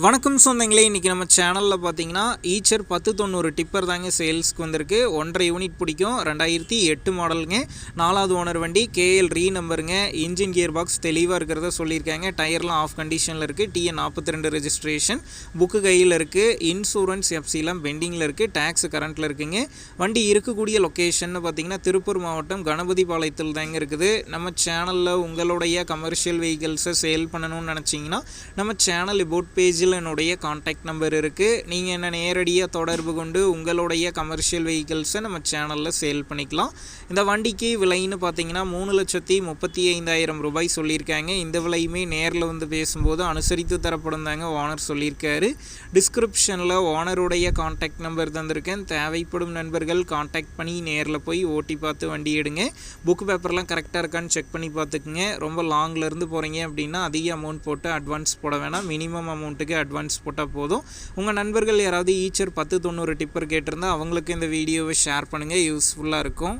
வணக்கம் சொந்தங்களே, இன்றைக்கி நம்ம சேனலில் பார்த்தீங்கன்னா ஈச்சர் 1090 டிப்பர் தாங்க சேல்ஸ்க்கு வந்திருக்கு. 1.5 யூனிட் பிடிக்கும். 2008 மாடலுங்க. 4வது ஓனர் வண்டி. கேஎல் ரீ நம்பருங்க. இன்ஜின் கியர் பாக்ஸ் தெளிவாக இருக்கிறத சொல்லியிருக்காங்க. டயர்லாம் ஆஃப் கண்டிஷனில் இருக்குது. TN 42 ரெஜிஸ்ட்ரேஷன் புக்கு கையில் இருக்குது. இன்சூரன்ஸ் எஃப்சிலாம் பெண்டிங்கில் இருக்குது. டேக்ஸ் கரண்ட்டில் இருக்குங்க. வண்டி இருக்கக்கூடிய லொக்கேஷன் பார்த்தீங்கன்னா திருப்பூர் மாவட்டம் கணபதிபாளையத்தில் தாங்க இருக்குது. நம்ம சேனலில் உங்களுடைய கமர்ஷியல் வெஹிக்கிள்ஸை சேல் பண்ணணும்னு நினச்சிங்கன்னா நம்ம சேனல் அபவுட் பேஜில் என்னுடைய கான்டாக்ட் நம்பர் இருக்குது. நீங்கள் என்ன நேரடியாக தொடர்பு கொண்டு உங்களுடைய கமர்ஷியல் வெஹிக்கிள்ஸை நம்ம சேனலில் சேல் பண்ணிக்கலாம். இந்த வண்டிக்கு விலைன்னு பார்த்தீங்கன்னா 3,35,000 ரூபாய் சொல்லியிருக்காங்க. இந்த விலையுமே நேரில் வந்து பேசும்போது அனுசரித்து தரப்படும் தாங்க ஓனர் சொல்லியிருக்காரு. டிஸ்கிரிப்ஷனில் ஓனருடைய கான்டாக்ட் நம்பர் தந்திருக்கேன். தேவைப்படும் நண்பர்கள் கான்டாக்ட் பண்ணி நேரில் போய் ஓட்டி பார்த்து வண்டி எடுங்க. புக் பேப்பர்லாம் கரெக்டாக இருக்கான்னு செக் பண்ணி பார்த்துக்குங்க. ரொம்ப லாங்லேருந்து போகிறீங்க அப்படின்னா அதிக அமௌண்ட் போட்டு அட்வான்ஸ் போட வேணாம். மினிமம் அமௌண்ட்டுக்கு அட்வான்ஸ் போட்டால் போதும். உங்கள் நண்பர்கள் யாராவது ஈச்சர் 1090 டிப்பர் கேட்டிருந்தால் அவங்களுக்கு இந்த வீடியோவை ஷேர் பண்ணுங்கள். யூஸ்ஃபுல்லாக இருக்கும்.